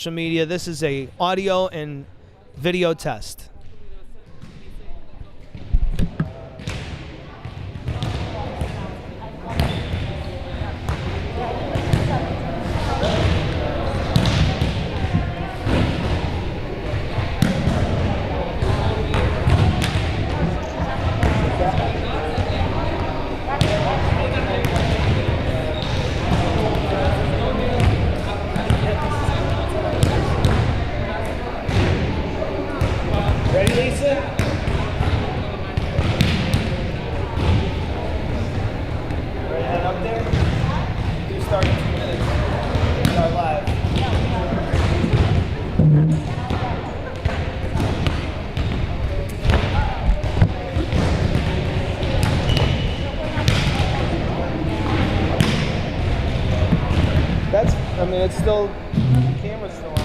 social media. This is a audio and video test. Ready, Lisa? Ready to head up there? You start in 2 minutes. Start live. It's still, the camera's still on.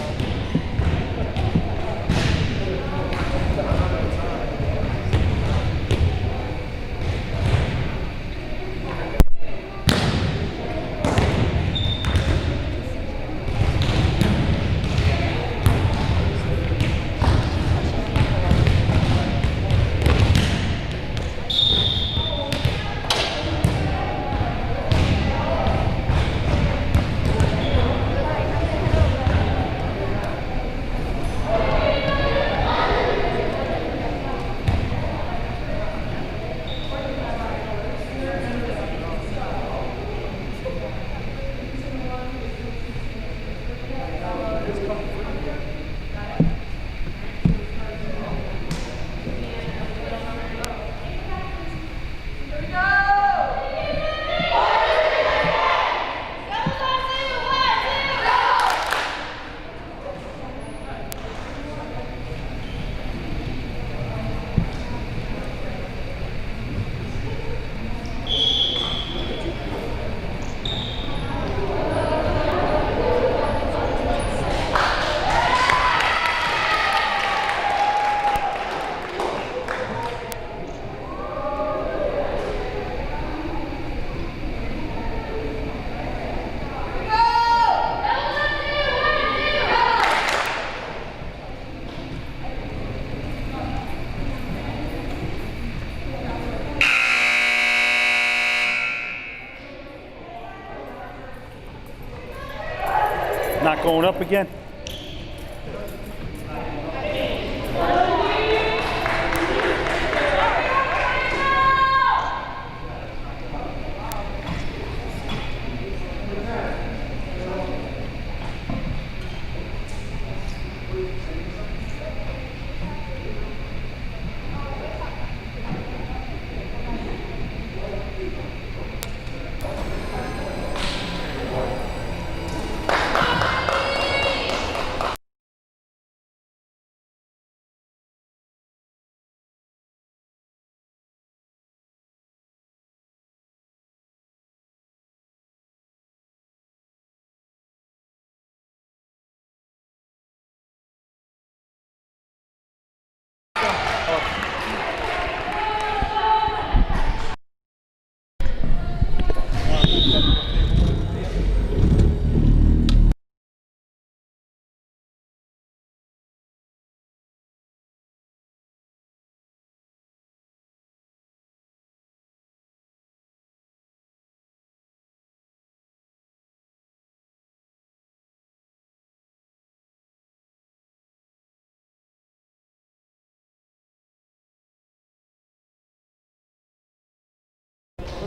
Not going up again?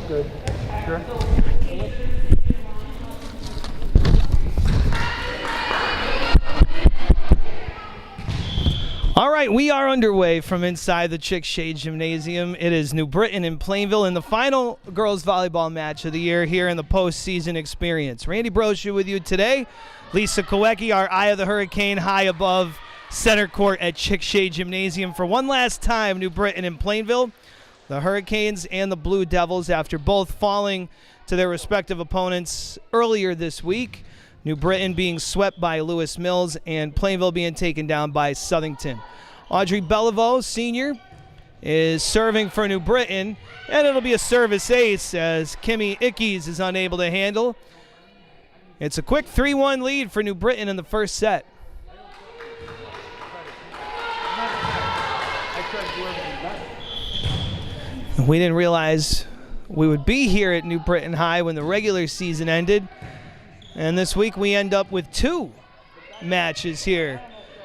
Good. Sure. All right, we are underway from inside the Chick Shade Gymnasium. It is New Britain and Plainville in the final girls volleyball match of the year here in the postseason experience. Randy Brochu with you today. Lisa Kowecki, our Eye of the Hurricane, high above center court at Chick Shade Gymnasium for one last time. New Britain and Plainville. The Hurricanes and the Blue Devils, after both falling to their respective opponents earlier this week. New Britain being swept by Lewis Mills and Plainville being taken down by Southington. Audrey Beliveau, senior, is serving for New Britain, and it'll be a service ace as Kimmy Ickes is unable to handle. It's a quick 3-1 lead for New Britain in the first set. We didn't realize we would be here at New Britain High when the regular season ended. And this week we end up with 2 matches here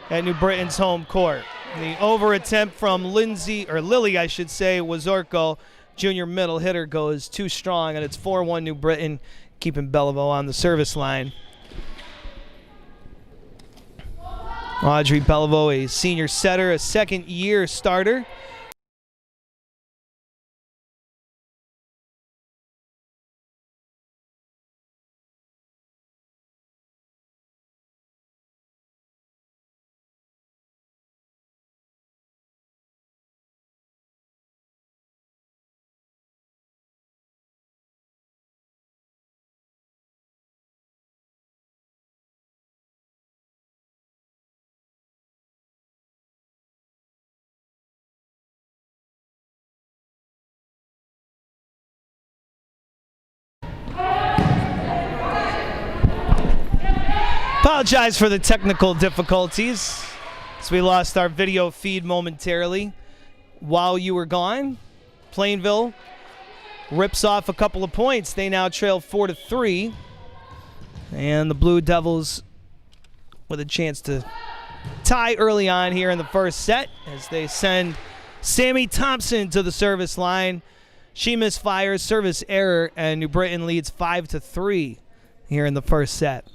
at New Britain's home court. The over attempt from Lily, I should say, Wazorko, junior middle hitter, goes too strong, and it's 4-1 New Britain, keeping Belleville on the service line. Audrey Belleville, a senior setter, a second-year starter. Apologize for the technical difficulties as we lost our video feed momentarily while you were gone. Plainville rips off a couple of points. They now trail 4-3. And the Blue Devils with a chance to tie early on here in the first set as they send Sammy Thompson to the service line. She misfires, service error, and New Britain leads 5-3 here in the first set.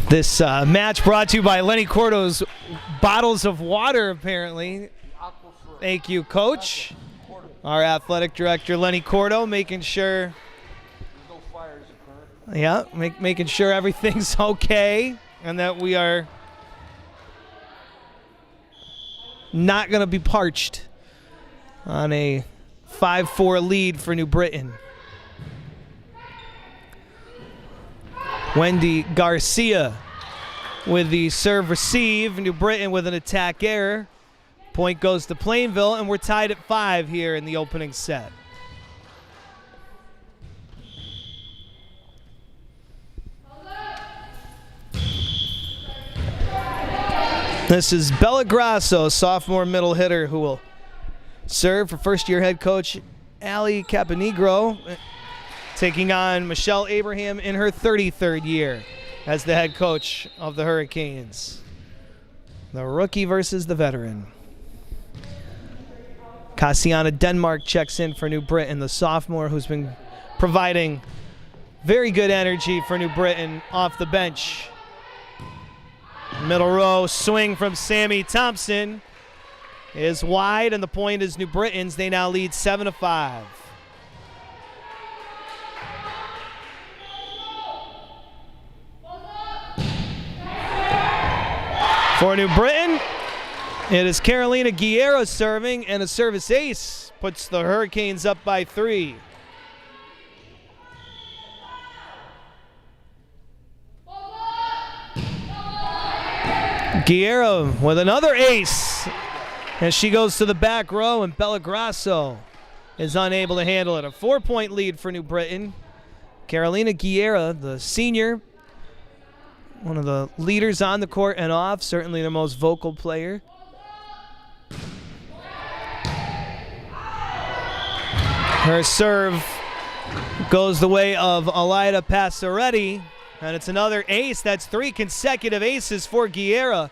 This match brought to you by Lenny Cordo's Bottles of Water, apparently. Thank you, Coach. Our athletic director, Lenny Cordo, making sure. Yeah, making sure everything's okay and that we are not going to be parched on a 5-4 lead for New Britain. Wendy Garcia with the serve receive. New Britain with an attack error. Point goes to Plainville, and we're tied at 5 here in the opening set. This is Bella Grasso, sophomore middle hitter, who will serve for first-year head coach Allie Caponegro, taking on Michelle Abraham in her 33rd year as the head coach of the Hurricanes. The rookie versus the veteran. Cassiana Denmark checks in for New Britain, the sophomore who's been providing very good energy for New Britain off the bench. Middle row swing from Sammy Thompson is wide, and the point is New Britain's. They now lead 7-5. For New Britain, it is Carolina Guerrero serving, and a service ace puts the Hurricanes up by 3. Guerrero with another ace as she goes to the back row, and Bella Grasso is unable to handle it. A 4-point lead for New Britain. Carolina Guerrero, the senior, one of the leaders on the court and off, certainly their most vocal player. Her serve goes the way of Alida Passaretti, and it's another ace. That's 3 consecutive aces for Guerrero.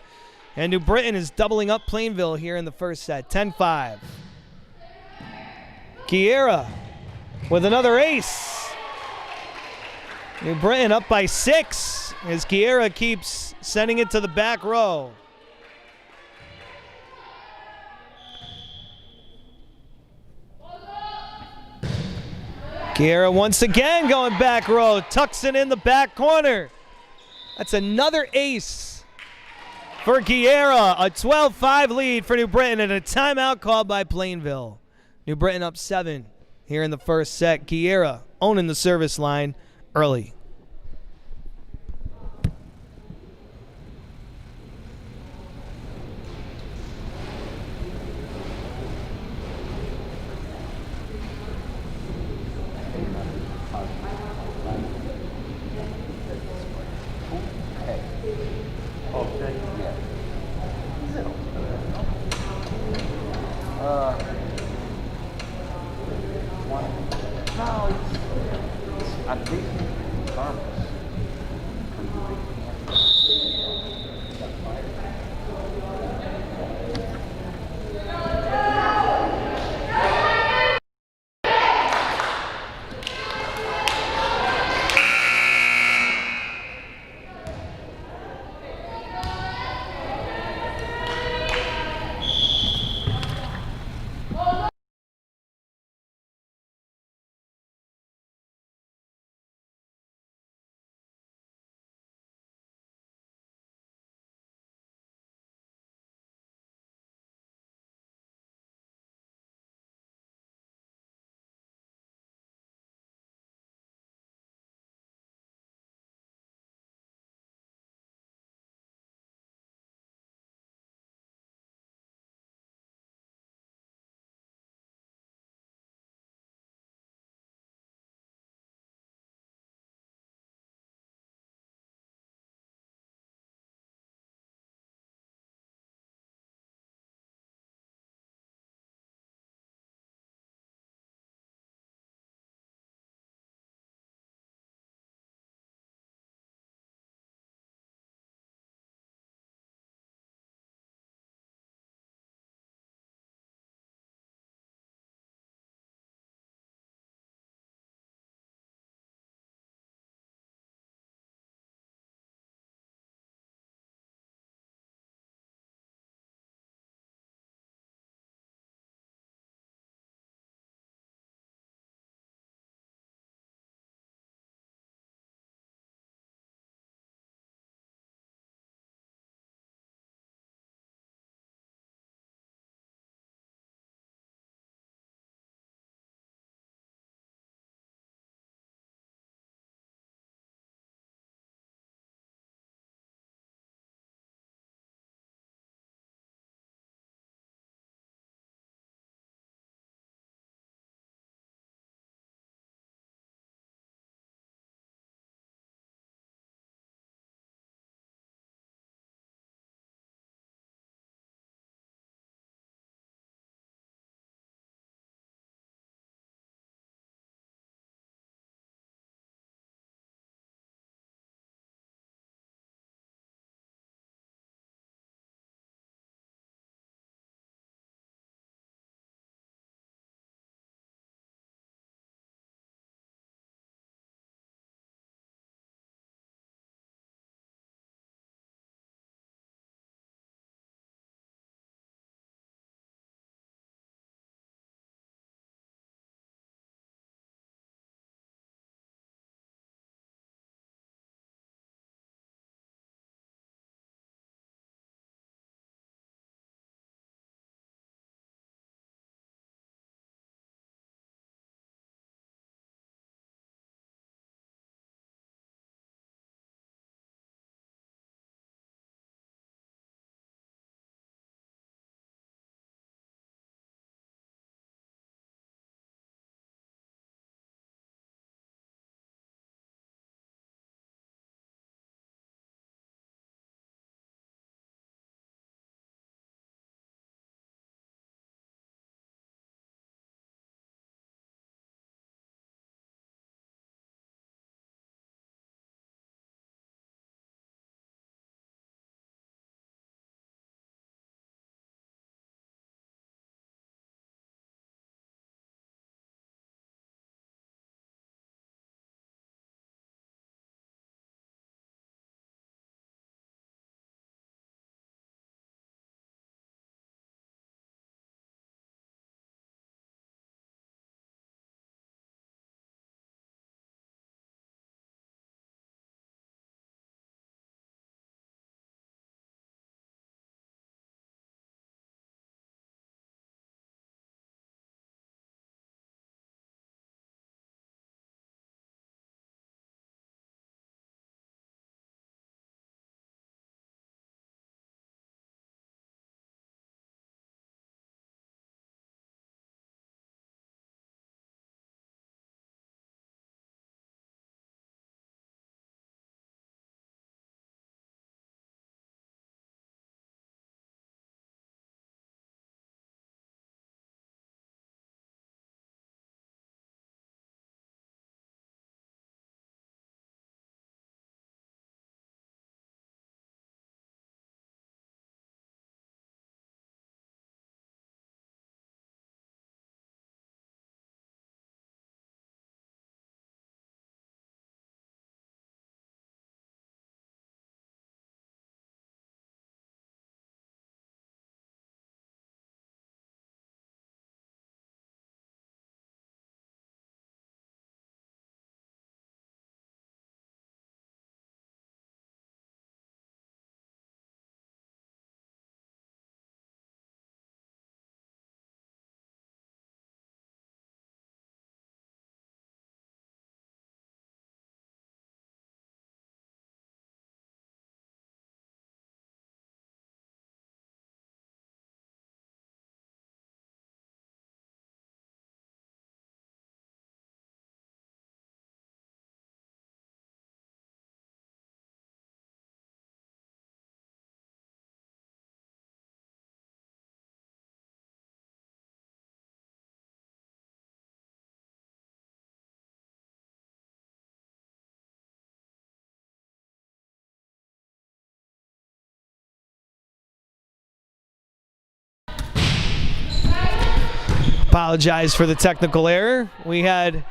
And New Britain is doubling up Plainville here in the first set, 10-5. Guerrero with another ace. New Britain up by 6 as Guerrero keeps sending it to the back row. Guerrero once again going back row, tucks it in the back corner. That's another ace for Guerrero. A 12-5 lead for New Britain, and a timeout called by Plainville. New Britain up 7 here in the first set. Guerrero owning the service line early. No, I think harmless. Apologize for the technical error. We had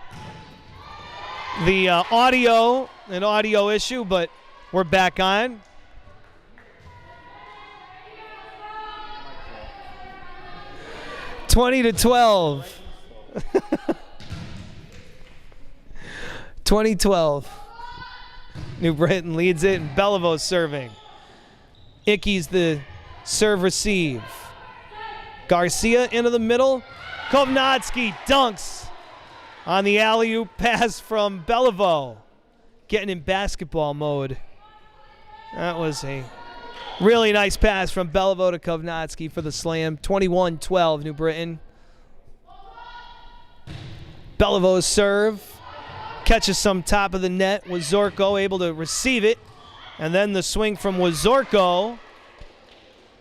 the an audio issue, but we're back on. (20-12). 2012. New Britain leads it, and Beliveau serving. Ickey's the serve receive. Garcia into the middle. Kovnatski dunks on the alley-oop pass from Beliveau. Getting in basketball mode. That was a really nice pass from Beliveau to Kovnatski for the slam. 21-12, New Britain. Beliveu's serve. Catches some top of the net. Wazorko able to receive it. And then the swing from Wazorko.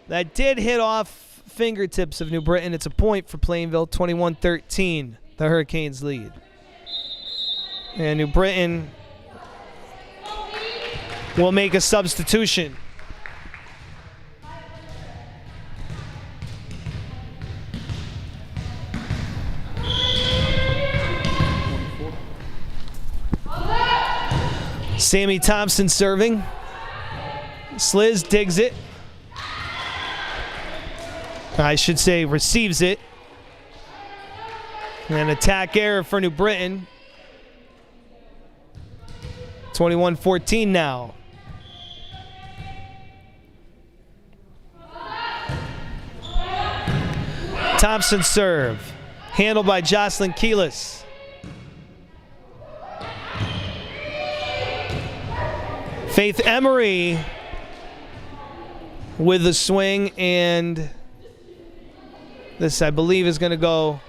That did hit off fingertips of New Britain. It's a point for Plainville. 21-13. The Hurricanes lead. And New Britain will make a substitution. Sammy Thompson serving. Sliz digs it. I should say receives it. And attack error for New Britain. 21-14 now. Thompson serve. Handled by Jocelyn Keelis. Faith Emery with the swing, and this, I believe, is going to go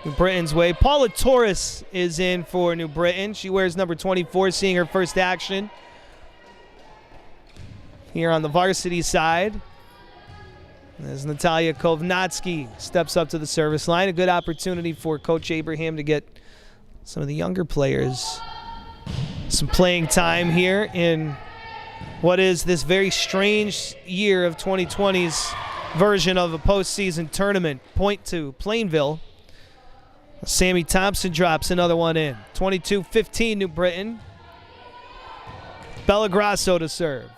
New Britain's way. Paula Torres is in for New Britain. She wears number 24, seeing her first action here on the varsity side. As Natalia Kovnatski steps up to the service line. A good opportunity for Coach Abraham to get some of the younger players some playing time here in what is this very strange year of 2020's version of a postseason tournament. Point to Plainville. Sammy Thompson drops another one in. 22-15 New Britain. Bellagrasso to serve.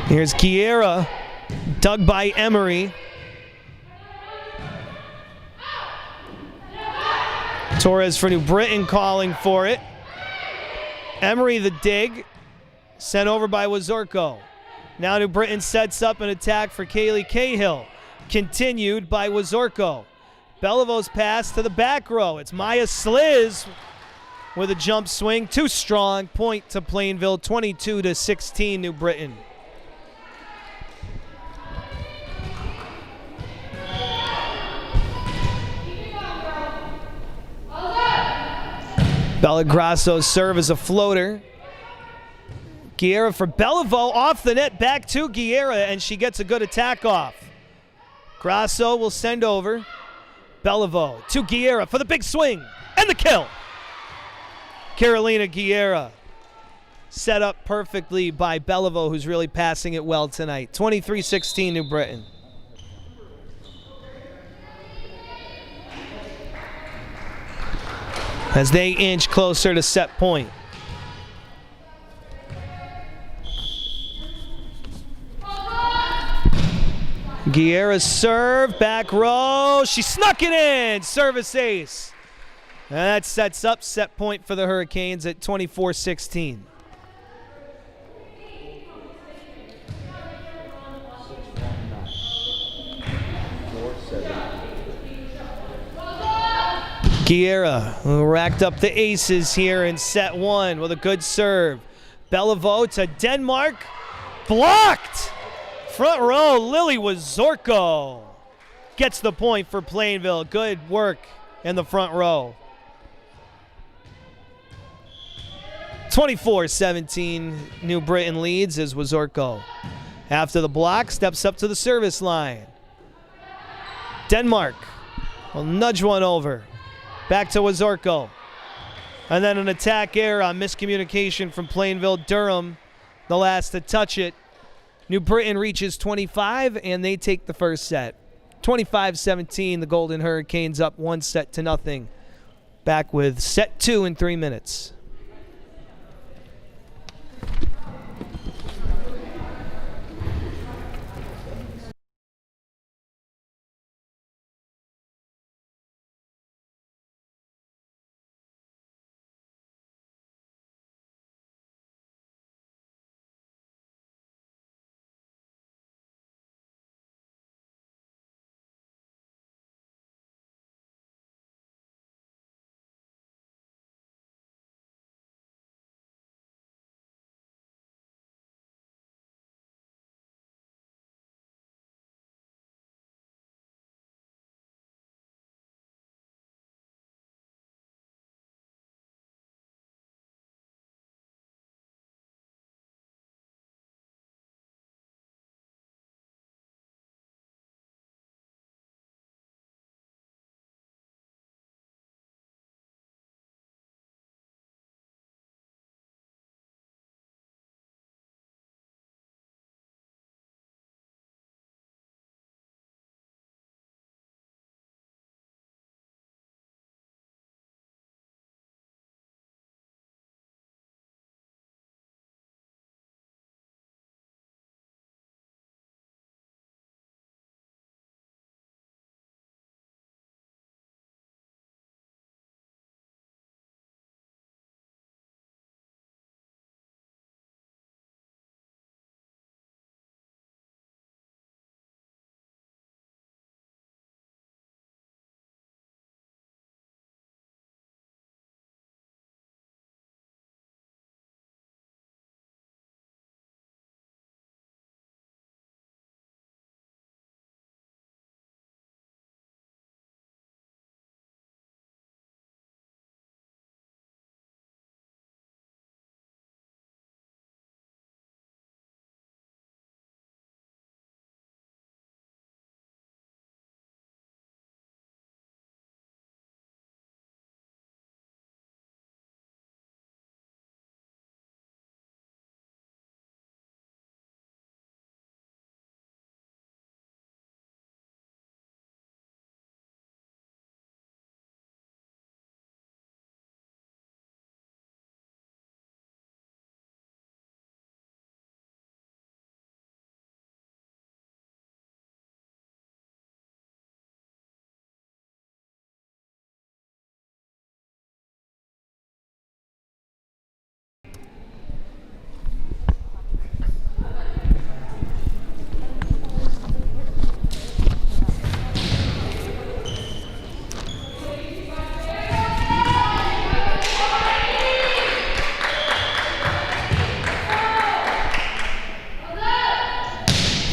Here's Guerra, dug by Emery. Torres for New Britain calling for it. Emery the dig, sent over by Wazorko. Now New Britain sets up an attack for Kaylee Cahill, continued by Wazorko. Beliveu's pass to the back row. It's Maya Sliz with a jump swing, too strong. Point to Plainville, 22-16 New Britain. Bellagrasso's serve is a floater. Guerra for Beliveau, off the net, back to Guerra, and she gets a good attack off. Grasso will send over. Beliveau to Guerra for the big swing, and the kill. Carolina Guerra, set up perfectly by Beliveau, who's really passing it well tonight. 23-16 New Britain. As they inch closer to set point. Guerra's serve, back row. She snuck it in. Service ace. And that sets up set point for the Hurricanes at 24-16. Guerra, who racked up the aces here in set one with a good serve. Beliveau to Denmark. Blocked! Front row, Lily Wazorko gets the point for Plainville. Good work in the front row. 24-17, New Britain leads as Wazorko, after the block, steps up to the service line. Denmark will nudge one over. Back to Wazorko. And then an attack error on miscommunication from Plainville. Durham, the last to touch it. New Britain reaches 25, and they take the first set. 25-17, the Golden Hurricanes up 1-0. Back with set 2 in 3 minutes.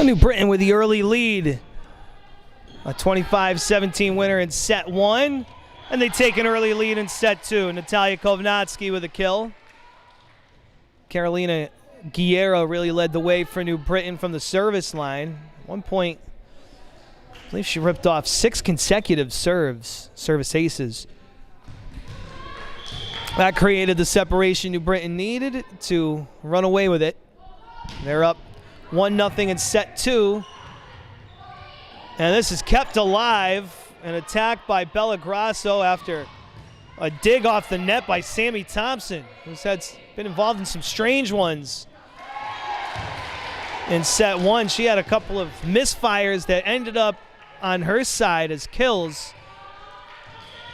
New Britain with the early lead. A 25-17 winner in set 1. And they take an early lead in set 2. Natalia Kovnatsky with a kill. Carolina Guerrero really led the way for New Britain from the service line. At one point, I believe she ripped off 6 consecutive service aces. That created the separation New Britain needed to run away with it. They're up 1-0 in set 2. And this is kept alive. An attack by Bella Grasso after a dig off the net by Sammy Thompson, who's been involved in some strange ones in set 1. She had a couple of misfires that ended up on her side as kills,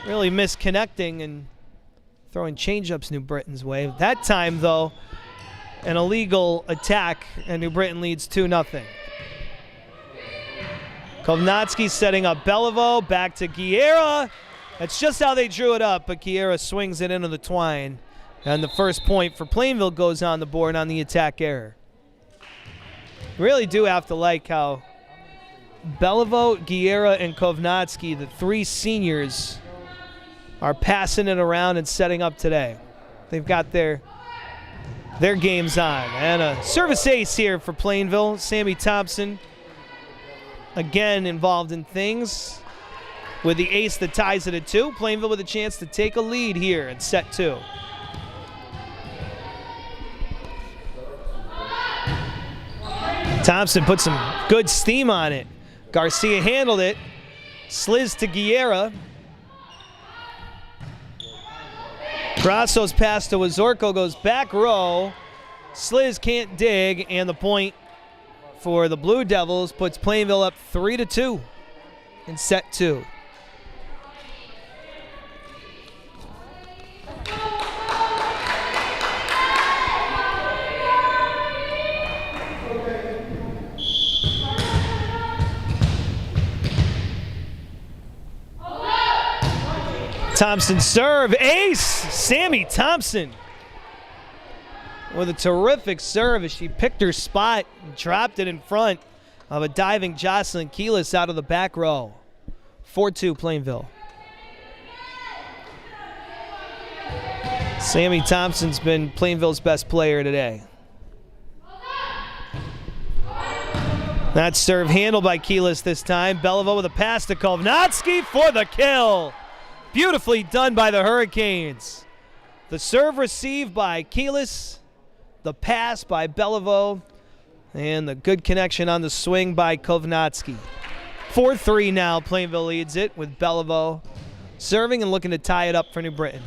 really misconnecting and throwing changeups New Britain's way. That time, though, an illegal attack, and New Britain leads 2-0. Kovnatsky setting up Beliveau, back to Guerra. That's just how they drew it up, but Guerra swings it into the twine. And the first point for Plainville goes on the board on the attack error. Really do have to like how Beliveau, Guerra, and Kovnatsky, the 3 seniors, are passing it around and setting up today. They've got their games on. And a service ace here for Plainville. Sammy Thompson, again involved in things. with the ace that ties it at 2. Plainville with a chance to take a lead here in set 2. Thompson put some good steam on it. Garcia handled it. Sliz to Guerra. Grasso's pass to Wazorko goes back row. Sliz can't dig, and the point for the Blue Devils puts Plainville up 3-2 in set 2. Thompson serve, ace! Sammy Thompson with a terrific serve as she picked her spot and dropped it in front of a diving Jocelyn Keelis out of the back row. 4-2 Plainville. Sammy Thompson's been Plainville's best player today. That serve handled by Keelis this time. Beliveau with a pass to Kovnatsky for the kill. Beautifully done by the Hurricanes. The serve received by Keelis, the pass by Beliveau, and the good connection on the swing by Kovnatsky. 4-3 now, Plainville leads it with Beliveau serving and looking to tie it up for New Britain.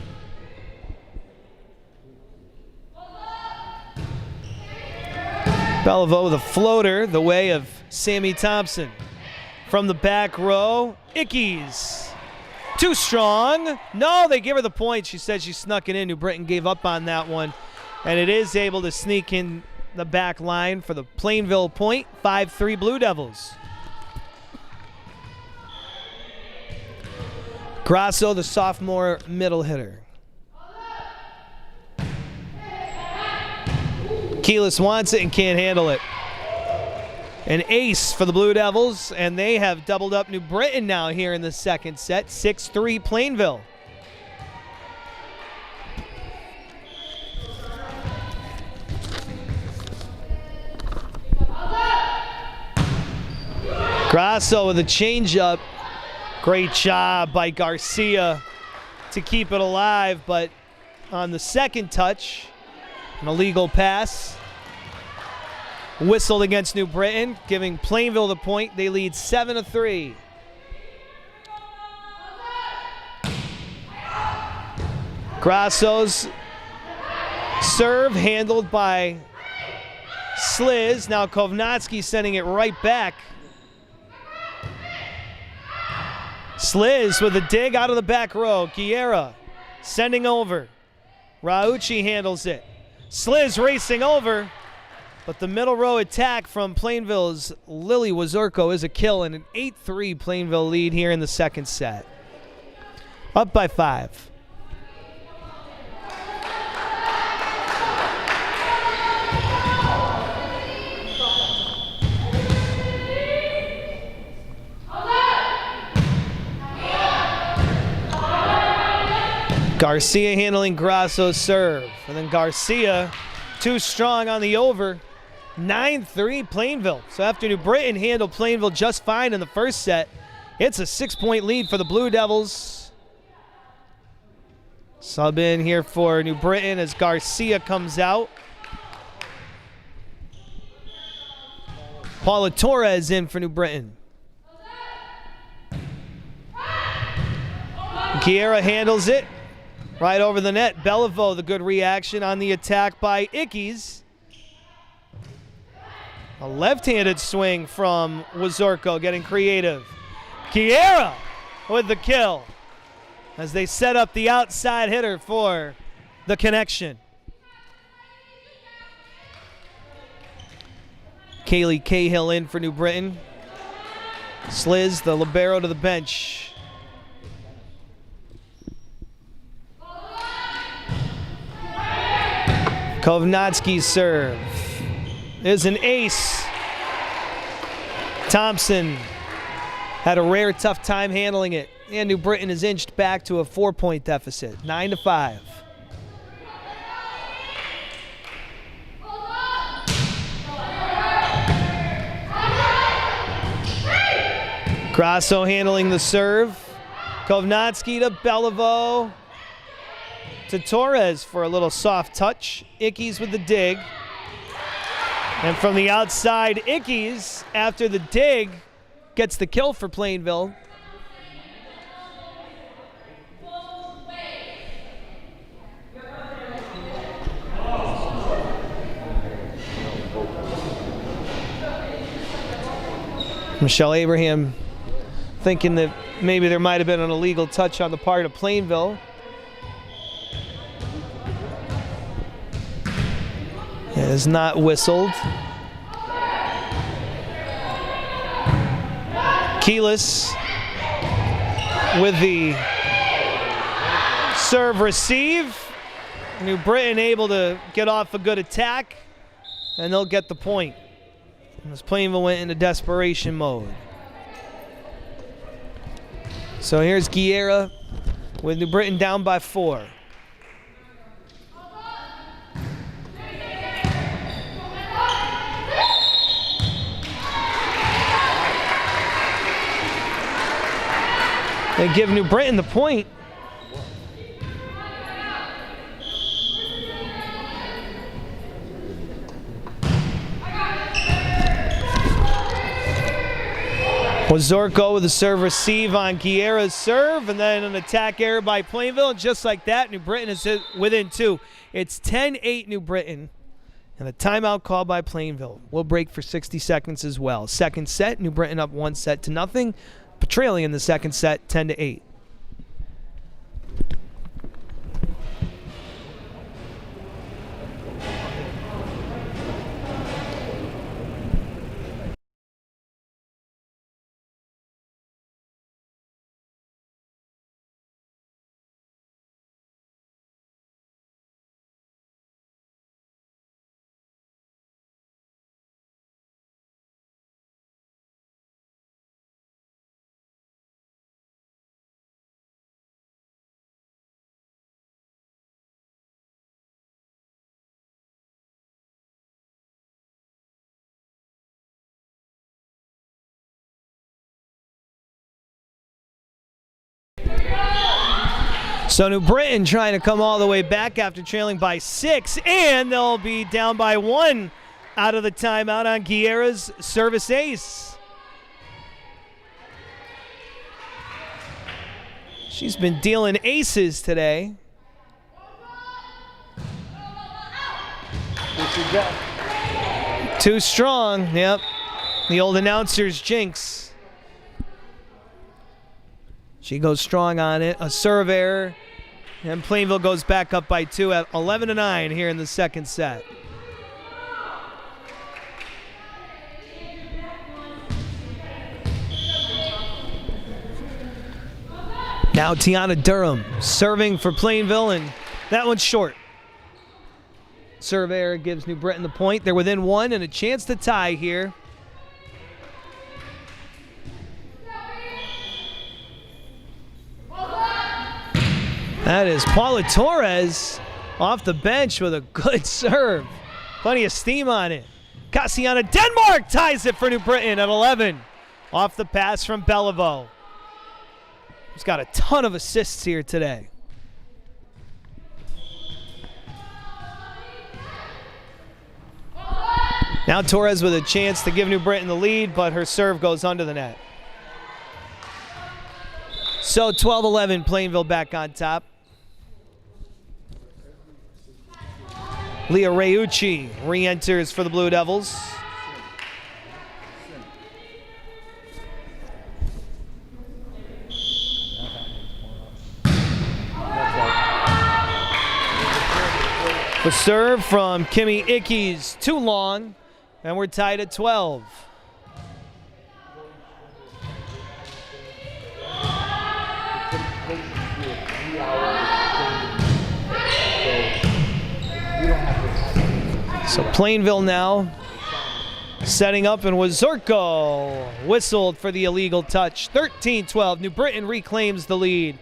Beliveau with a floater, the way of Sammy Thompson. From the back row, Ickes. Too strong. No, they give her the point. She said she snuck it in. New Britain gave up on that one. And it is able to sneak in the back line for the Plainville point. 5-3 Blue Devils. Grasso, the sophomore middle hitter. Keelis wants it and can't handle it. An ace for the Blue Devils, and they have doubled up New Britain now here in the second set. 6-3 Plainville. Grasso with a changeup. Great job by Garcia to keep it alive, but on the second touch, an illegal pass. Whistled against New Britain, giving Plainville the point. They lead 7-3. Grasso's serve handled by Sliz. Now Kovnatsky sending it right back. Sliz with a dig out of the back row. Guerra sending over. Raucci handles it. Sliz racing over. But the middle row attack from Plainville's Lily Wazorko is a kill, and an 8-3 Plainville lead here in the second set. Up by 5. Garcia handling Grasso's serve. And then Garcia too strong on the over. 9-3 Plainville. So after New Britain handled Plainville just fine in the first set, it's a 6-point lead for the Blue Devils. Sub in here for New Britain as Garcia comes out. Paula Torres in for New Britain. Guerra handles it right over the net. Beliveau, the good reaction on the attack by Ickes. A left-handed swing from Wazorko, getting creative. Guerra with the kill as they set up the outside hitter for the connection. Kaylee Cahill in for New Britain. Sliz, the libero, to the bench. Kovnatsky's serve is an ace. Thompson had a rare tough time handling it, and New Britain is inched back to a 4-point deficit, 9-5. Grasso handling the serve. Kovnatsky to Beliveau. To Torres for a little soft touch. Ickes with the dig. And from the outside, Ickes, after the dig, gets the kill for Plainville. Michelle Abraham thinking that maybe there might have been an illegal touch on the part of Plainville. It is not whistled. Keyless with the serve receive. New Britain able to get off a good attack, and they'll get the point. As Plainville went into desperation mode. So here's Guerra with New Britain down by 4. They give New Britain the point. Wazorko with a serve receive on Guerra's serve, and then an attack error by Plainville. And just like that, New Britain is within 2. It's 10-8 New Britain, and a timeout call by Plainville. We'll break for 60 seconds as well. Second set, New Britain up 1-0, but trailing in the second set, 10-8. So New Britain trying to come all the way back after trailing by 6, and they'll be down by 1 out of the timeout on Guerra's service ace. She's been dealing aces today. Too strong, yep. The old announcer's jinx. She goes strong on it. A serve error. And Plainville goes back up by 2 at 11-9 here in the second set. Now Tiana Durham serving for Plainville, and that one's short. Serve error gives New Britain the point. They're within 1 and a chance to tie here. That is Paula Torres off the bench with a good serve. Plenty of steam on it. Cassiana Denmark ties it for New Britain at 11. Off the pass from Beliveau. He's got a ton of assists here today. Now Torres with a chance to give New Britain the lead, but her serve goes under the net. So 12-11, Plainville back on top. Leah Reucci re-enters for the Blue Devils. The serve from Kimmy Ickes, too long, and we're tied at 12. So Plainville now setting up, and Wazorko whistled for the illegal touch. 13-12. New Britain reclaims the lead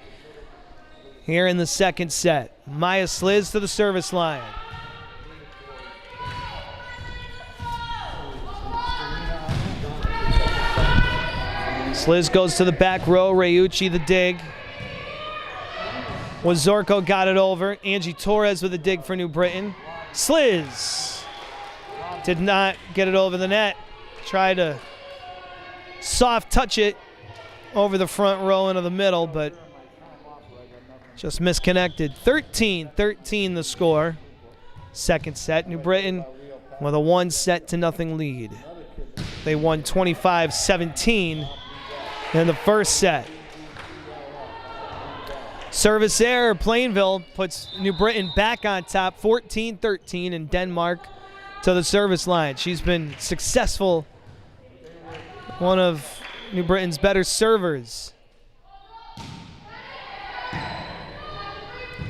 here in the second set. Maya Sliz to the service line. Sliz goes to the back row. Reucci the dig. Wazorko got it over. Angie Torres with a dig for New Britain. Sliz did not get it over the net. Tried to soft touch it over the front row into the middle, but just misconnected. 13-13 the score. Second set, New Britain with a 1-0 lead. They won 25-17 in the first set. Service error, Plainville puts New Britain back on top, 14-13, and Denmark to the service line. She's been successful, one of New Britain's better servers.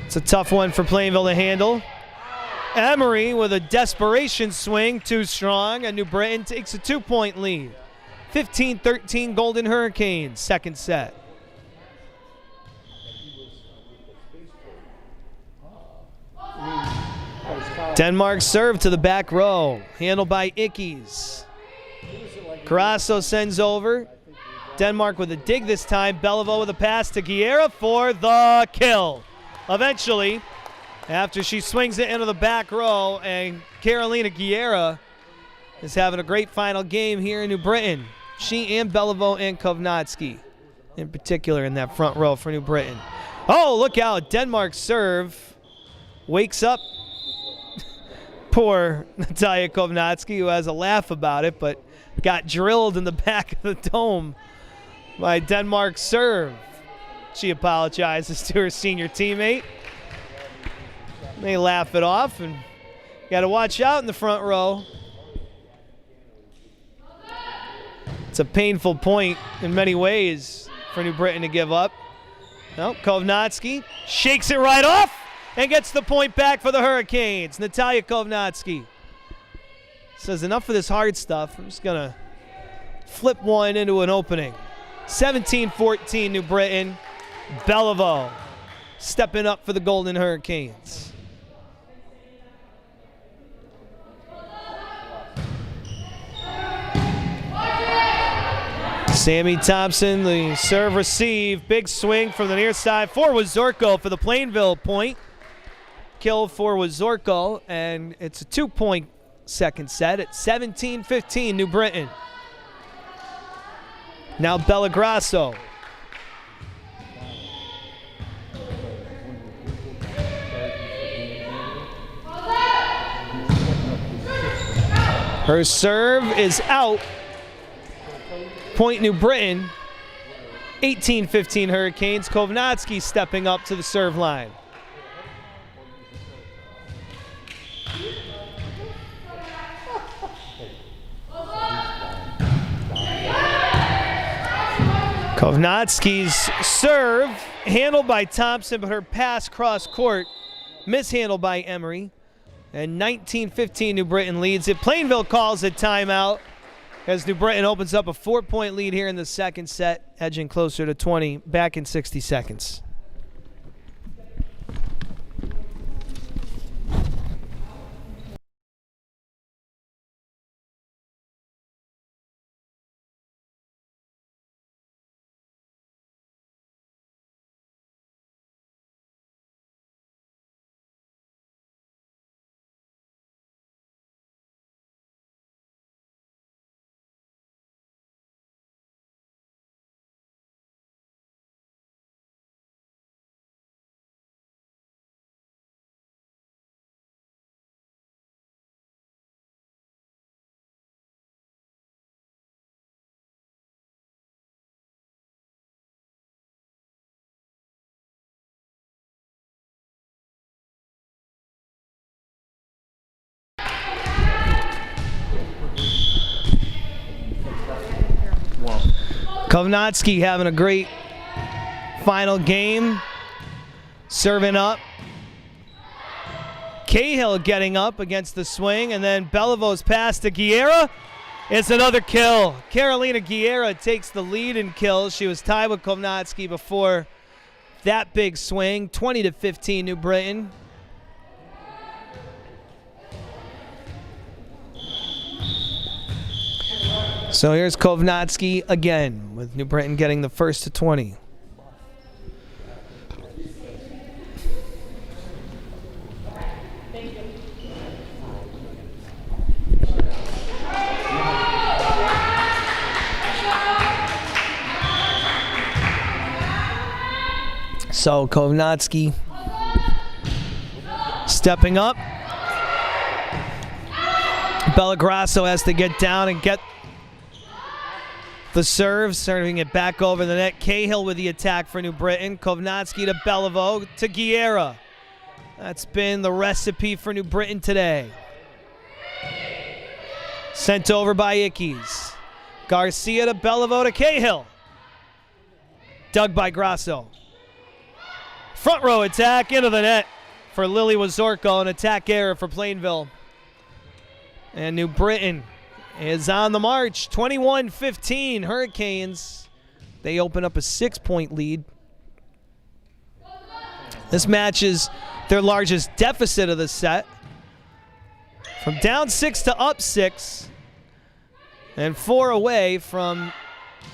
It's a tough one for Plainville to handle. Emery with a desperation swing, too strong, and New Britain takes a 2-point lead. 15-13 Golden Hurricanes, second set. Denmark serve to the back row, handled by Ickes. Carasso sends over. Denmark with a dig this time. Beliveau with a pass to Guerra for the kill. Eventually, after she swings it into the back row, and Carolina Guerra is having a great final game here in New Britain. She and Beliveau and Kovnatsky in particular in that front row for New Britain. Oh, look out. Denmark's serve wakes up poor Natalia Kovnatsky, who has a laugh about it, but got drilled in the back of the dome by Denmark's serve. She apologizes to her senior teammate. They laugh it off, and got to watch out in the front row. It's a painful point in many ways for New Britain to give up. No, Kovnatsky shakes it right off and gets the point back for the Hurricanes. Natalia Kovnatsky says, enough of this hard stuff. I'm just going to flip one into an opening. 17-14 New Britain. Beliveau stepping up for the Golden Hurricanes. Sammy Thompson, the serve receive. Big swing from the near side for Wazorko for the Plainville point. Kill for Wazorko, and it's a 2-point second set at 17-15 New Britain. Now Bellagrasso. Her serve is out. Point New Britain. 18-15 Hurricanes. Kovnatsky stepping up to the serve line. Kovnatsky's serve handled by Thompson, but her pass cross court mishandled by Emery. And 19-15 New Britain leads it. Plainville calls a timeout as New Britain opens up a 4-point lead here in the second set, edging closer to 20, back in 60 seconds. Kovnatsky having a great final game, serving up. Cahill getting up against the swing, and then Belivau's pass to Guerra. It's another kill. Carolina Guerra takes the lead in kills. She was tied with Kovnatsky before that big swing. 20-15 New Britain. So here's Kovnatsky again, with New Britain getting the first to 20. So Kovnatsky stepping up. Bellagrasso has to get down and get the serve, serving it back over the net. Cahill with the attack for New Britain. Kovnatsky to Beliveau to Guerra. That's been the recipe for New Britain today. Sent over by Ickes. Garcia to Beliveau to Cahill. Dug by Grasso. Front row attack into the net for Lily Wazorko. An attack error for Plainville. And New Britain is on the march. 21-15 Hurricanes. They open up a 6-point lead. This match is their largest deficit of the set. From down 6 to up 6. And 4 away from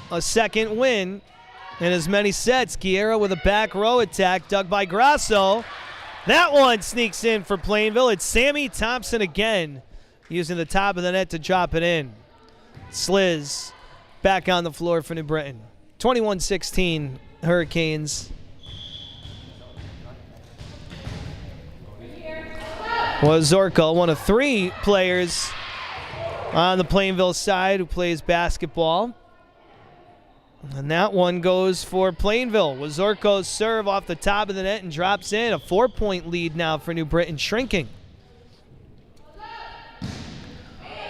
a second win in as many sets. Guerra with a back row attack dug by Grasso. That one sneaks in for Plainville. It's Sammy Thompson again, using the top of the net to drop it in. Sliz back on the floor for New Britain. 21-16 Hurricanes. Wazorko, one of 3 players on the Plainville side who plays basketball. And that one goes for Plainville. Wazorko's serve off the top of the net and drops in. A 4-point lead now for New Britain, shrinking.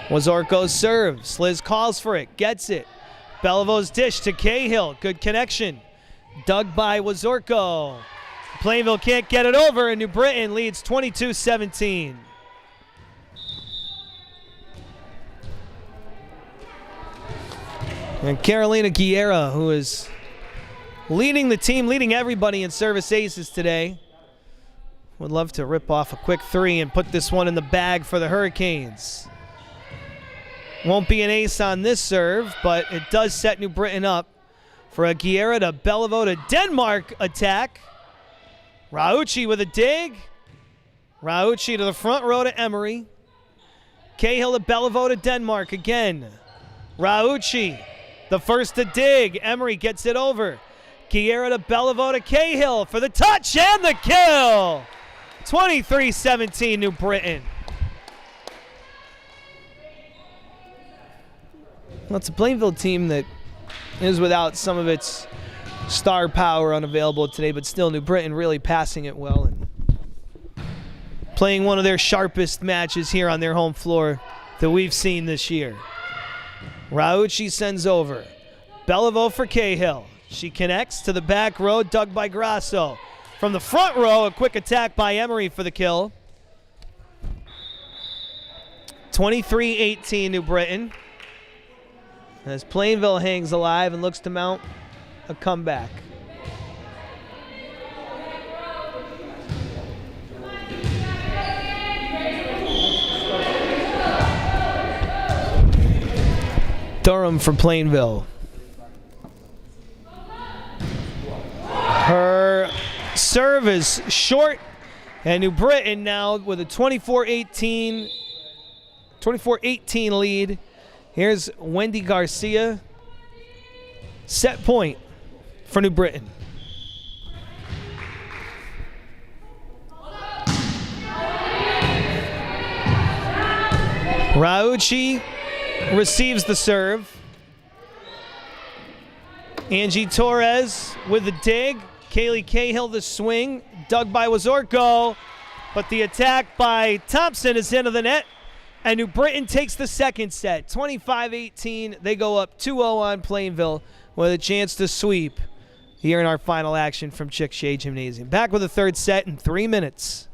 Wazorko's serve. Sliz calls for it, gets it. Belevau's dish to Cahill. Good connection. Dug by Wazorko. Plainville can't get it over, and New Britain leads 22-17. And Carolina Guerra, who is leading the team, leading everybody in service aces today, would love to rip off a quick 3 and put this one in the bag for the Hurricanes. Won't be an ace on this serve, but it does set New Britain up for a Guerra to Beliveau to Denmark attack. Raucci with a dig. Raucci to the front row to Emery. Cahill to Beliveau to Denmark again. Raucci, the first to dig. Emery gets it over. Guerra to Beliveau to Cahill for the touch and the kill. 23-17 New Britain. Well, it's a Plainville team that is without some of its star power unavailable today, but still New Britain really passing it well and playing one of their sharpest matches here on their home floor that we've seen this year. Raucci sends over. Beliveau for Cahill. She connects to the back row, dug by Grasso. From the front row, a quick attack by Emery for the kill. 23-18 New Britain. As Plainville hangs alive and looks to mount a comeback. Durham for Plainville. Her serve is short, and New Britain now with a 24-18 lead. Here's Wendy Garcia. Set point for New Britain. Raucci receives the serve. Angie Torres with the dig. Kaylee Cahill the swing. Dug by Wazorko. But the attack by Thompson is into the net. And New Britain takes the second set. 25-18. They go up 2-0 on Plainville with a chance to sweep here in our final action from Chick-Shea Gymnasium. Back with the third set in 3 minutes.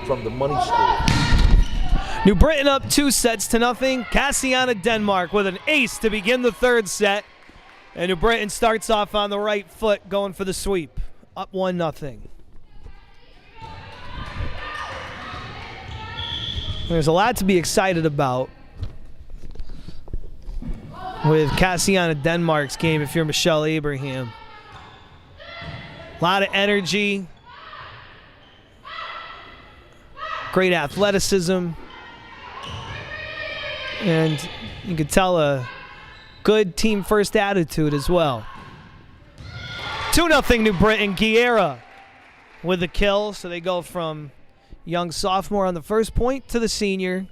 from the money school. New Britain up 2-0. Cassiana Denmark with an ace to begin the third set. And New Britain starts off on the right foot going for the sweep. Up 1-0. There's a lot to be excited about with Cassiana Denmark's game if you're Michelle Abraham. A lot of energy, great athleticism, and you could tell a good team first attitude as well. 2-0 New Britain. Guerra with the kill, so they go from young sophomore on the first point to the senior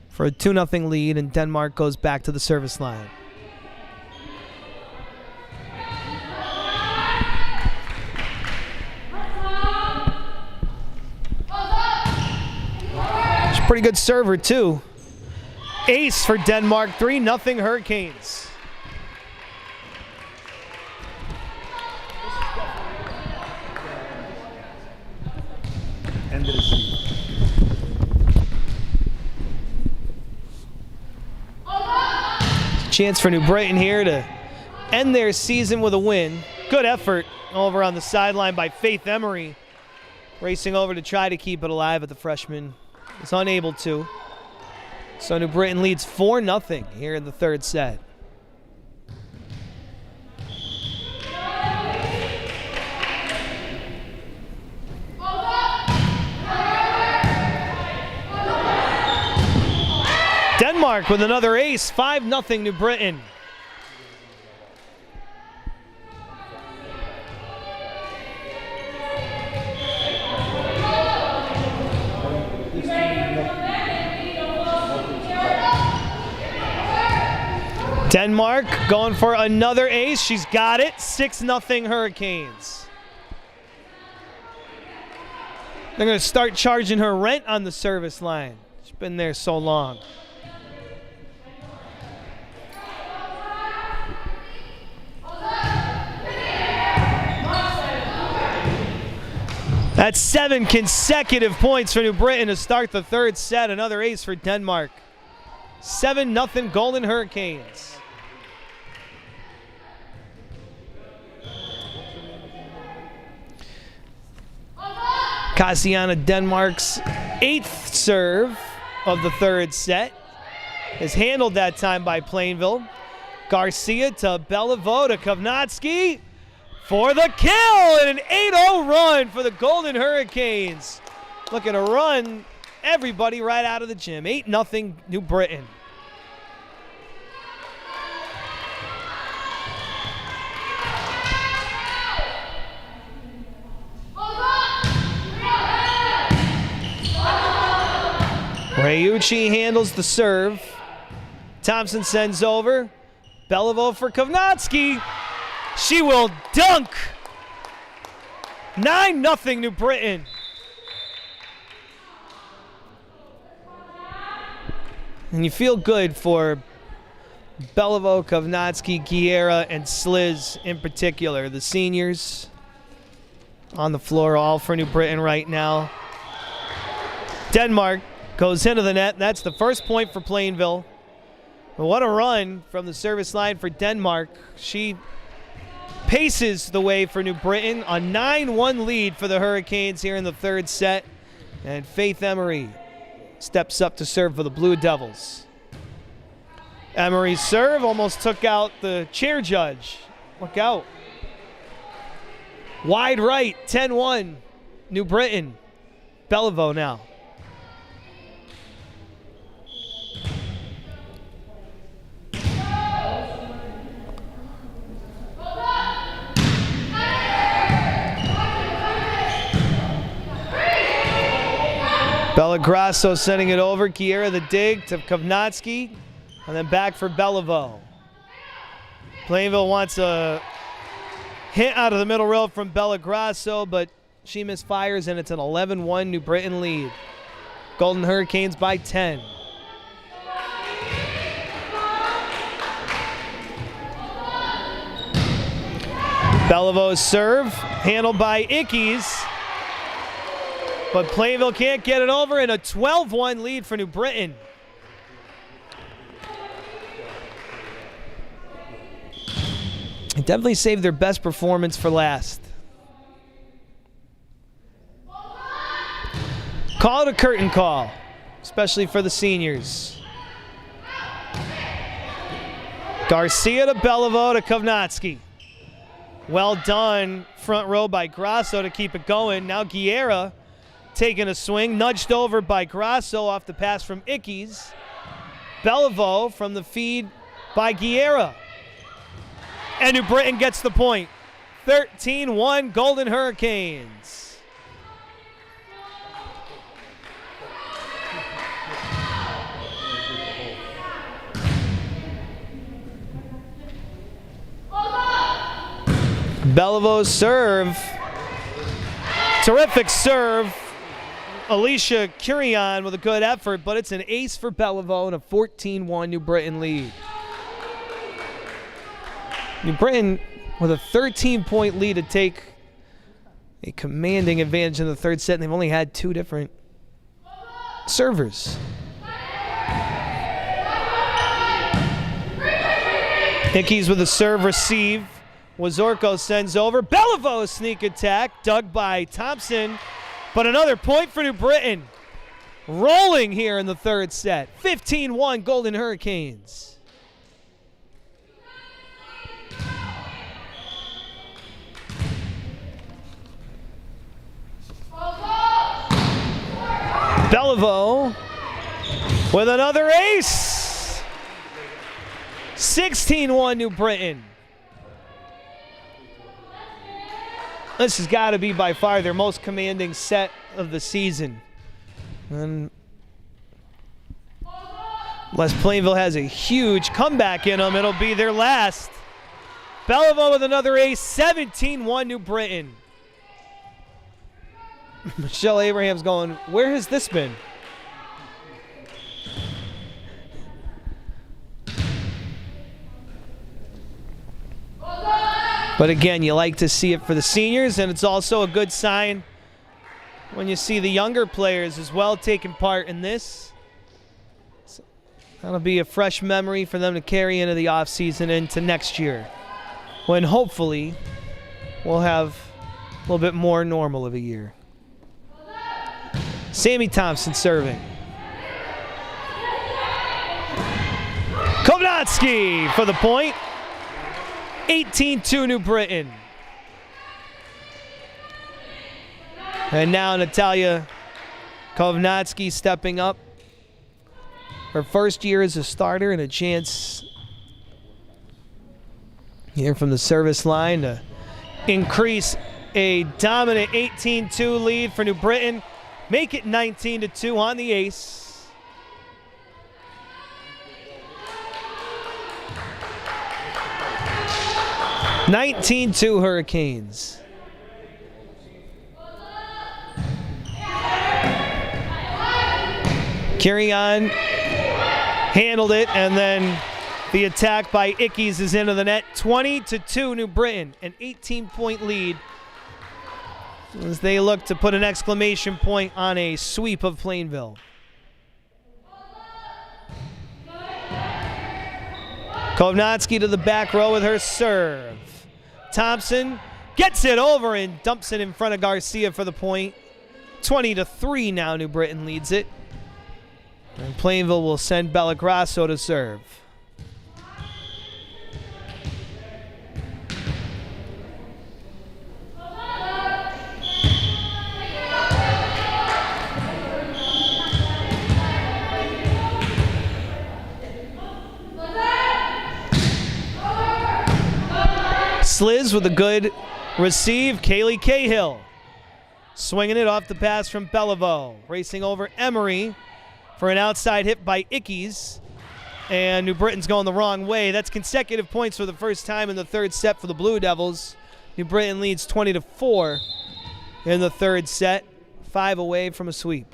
for a 2-0 lead, and Denmark goes back to the service line. She's a pretty good server too. Ace for Denmark, 3-0 Hurricanes. End of the season. Chance for New Britain here to end their season with a win. Good effort over on the sideline by Faith Emery, racing over to try to keep it alive, but the freshman is unable to. So New Britain leads 4-0 here in the third set. Denmark with another ace, 5-0 New Britain. Denmark going for another ace. She's got it. 6-0 Hurricanes. They're going to start charging her rent on the service line. She's been there so long. That's 7 consecutive points for New Britain to start the third set. Another ace for Denmark. 7-0 Golden Hurricanes. Cassiana Denmark's 8th serve of the third set is handled that time by Plainville. Garcia to Beliveau to Kovnatsky for the kill, and an 8-0 run for the Golden Hurricanes. Looking to run everybody right out of the gym. 8-0 New Britain. Rayucci handles the serve. Thompson sends over. Beliveau for Kovnatsky. She will dunk. 9-0 New Britain. And you feel good for Beliveau, Kovnatsky, Guerra, and Sliz in particular. The seniors on the floor, all for New Britain right now. Denmark goes into the net. That's the first point for Plainville. What a run from the service line for Denmark. She paces the way for New Britain. A 9-1 lead for the Hurricanes here in the third set. And Faith Emery steps up to serve for the Blue Devils. Emery's serve almost took out the chair judge. Look out. Wide right, 10-1. New Britain. Beliveau now. Bellagrasso sending it over. Guerra the dig to Kovnatsky. And then back for Beliveau. Plainville wants a hit out of the middle row from Bellagrasso, but she misfires, and it's an 11-1 New Britain lead. Golden Hurricanes by 10. Belivau's serve, handled by Ickes. But Plainville can't get it over, and a 12-1 lead for New Britain. They definitely saved their best performance for last. Call it a curtain call, especially for the seniors. Garcia to Beliveau to Kovnatsky. Well done, front row by Grasso to keep it going. Now Guerra taking a swing, nudged over by Grasso off the pass from Ickes. Beliveau from the feed by Guerra. And New Britain gets the point. 13-1 Golden Hurricanes. Beliveau's serve. Terrific serve. Alicia Curion with a good effort, but it's an ace for Beliveau and a 14-1 New Britain lead. New Britain with a 13-point lead to take a commanding advantage in the third set, and they've only had two different servers. Ickes with a serve receive. Wazorko sends over. Beliveau sneak attack, dug by Thompson. But another point for New Britain. Rolling here in the third set. 15-1 Golden Hurricanes. Beliveau with another ace. 16-1 New Britain. This has got to be by far their most commanding set of the season. And unless Plainville has a huge comeback in them, it'll be their last. Beliveau with another ace, 17-1 New Britain. Michelle Abraham's going, where has this been? But again, you like to see it for the seniors, and it's also a good sign when you see the younger players as well taking part in this. So that'll be a fresh memory for them to carry into the offseason into next year, when hopefully we'll have a little bit more normal of a year. Sammy Thompson serving. Kovnatsky for the point. 18-2 New Britain. And now Natalia Kovnatsky stepping up. Her first year as a starter and a chance here from the service line to increase a dominant 18-2 lead for New Britain. Make it 19-2 on the ace. 19-2 Hurricanes. Curion handled it, and then the attack by Ickes is into the net. 20-2 New Britain, an 18-point lead as they look to put an exclamation point on a sweep of Plainville. Kovnatsky to the back row with her serve. Thompson gets it over and dumps it in front of Garcia for the point. 20-3 now New Britain leads it. And Plainville will send Bella Grasso to serve. Sliz with a good receive. Kaylee Cahill swinging it off the pass from Beliveau. Racing over Emery for an outside hit by Ickes. And New Britain's going the wrong way. That's consecutive points for the first time in the third set for the Blue Devils. New Britain leads 20-4 in the third set. 5 away from a sweep.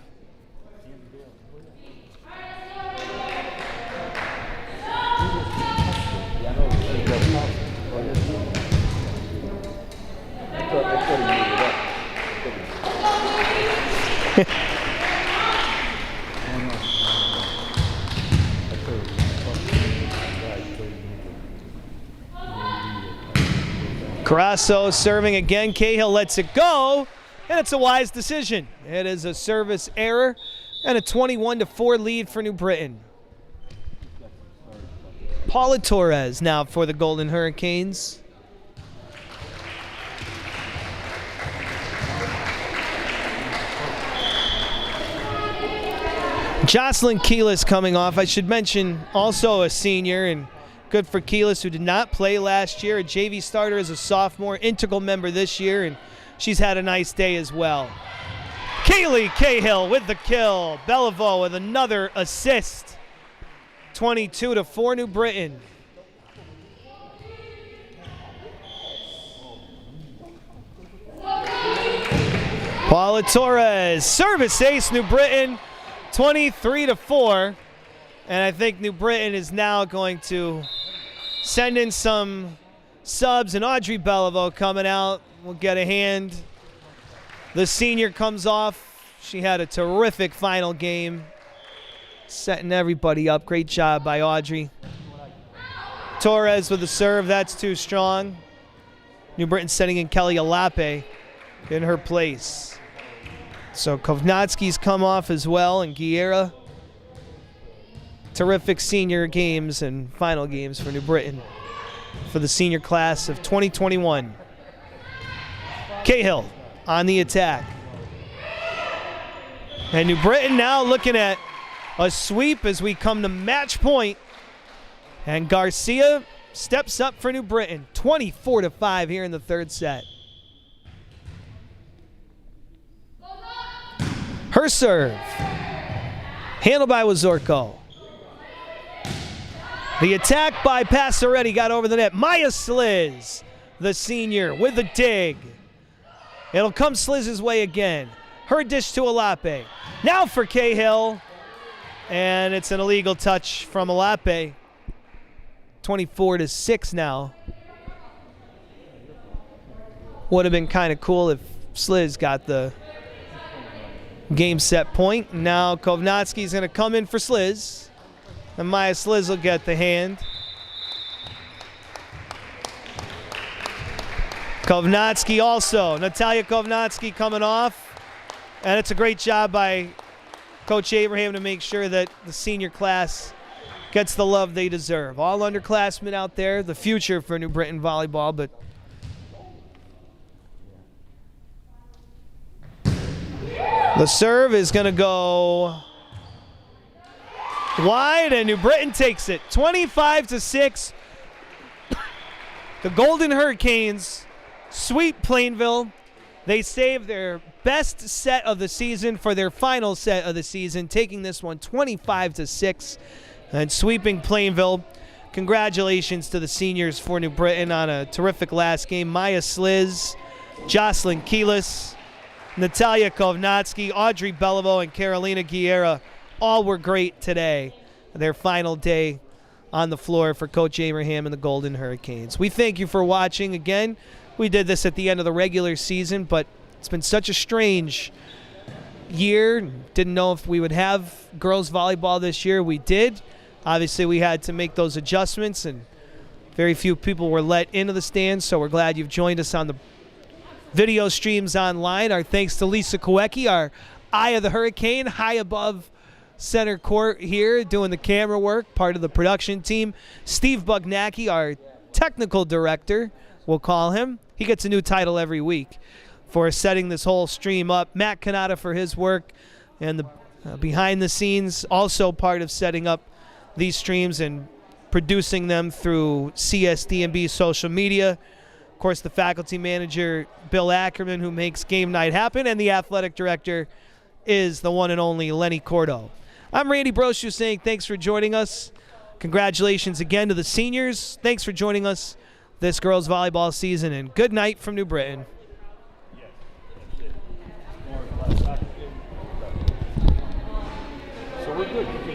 Carasso serving again. Cahill lets it go, and it's a wise decision. It is a service error and a 21-4 lead for New Britain. Paula Torres now for the Golden Hurricanes. Jocelyn Keelis coming off. I should mention also a senior, and good for Keelis, who did not play last year. A JV starter as a sophomore, integral member this year, and she's had a nice day as well. Kaylee Cahill with the kill. Beliveau with another assist. 22-4 New Britain. Paula Torres, service ace, New Britain, 23-4. And I think New Britain is now going to send in some subs, and Audrey Beliveau coming out will get a hand. The senior comes off. She had a terrific final game, setting everybody up. Great job by Audrey. Torres with the serve. That's too strong. New Britain sending in Kelly Alape in her place. So Kovnatsky's come off as well, and Guerra. Terrific senior games and final games for New Britain for the senior class of 2021. Cahill on the attack. And New Britain now looking at a sweep as we come to match point. And Garcia steps up for New Britain, 24-5 here in the third set. Her serve. Handled by Wazorko. The attack by Passaretti got over the net. Maya Sliz, the senior, with the dig. It'll come Sliz's way again. Her dish to Alape. Now for Cahill. And it's an illegal touch from Alape. 24-6 now. Would have been kind of cool if Sliz got the game set point. Now Kovnatsky's going to come in for Sliz. And Maya Sliz will get the hand. Kovnatsky also. Natalia Kovnatsky coming off. And it's a great job by Coach Abraham to make sure that the senior class gets the love they deserve. All underclassmen out there, the future for New Britain volleyball, but the serve is going to go wide, and New Britain takes it. 25-6. The Golden Hurricanes sweep Plainville. They save their best set of the season for their final set of the season, taking this one 25-6 and sweeping Plainville. Congratulations to the seniors for New Britain on a terrific last game. Maya Sliz, Jocelyn Keelis, Natalia Kovnatsky, Audrey Beliveau, and Carolina Guerra all were great today. Their final day on the floor for Coach Abraham and the Golden Hurricanes. We thank you for watching. Again, we did this at the end of the regular season, but it's been such a strange year. Didn't know if we would have girls volleyball this year. We did. Obviously, we had to make those adjustments, and very few people were let into the stands, so we're glad you've joined us on the video streams online. Our thanks to Lisa Kowecki, our eye of the hurricane, high above center court here, doing the camera work, part of the production team. Steve Bugnacki, our technical director, we'll call him. He gets a new title every week for setting this whole stream up. Matt Kanata for his work, and the behind the scenes, also part of setting up these streams and producing them through CSDNB social media. Of course, the faculty manager, Bill Ackerman, who makes game night happen, and the athletic director is the one and only Lenny Cordo. I'm Randy Brochu saying thanks for joining us. Congratulations again to the seniors. Thanks for joining us this girls volleyball season, and good night from New Britain. So we're good.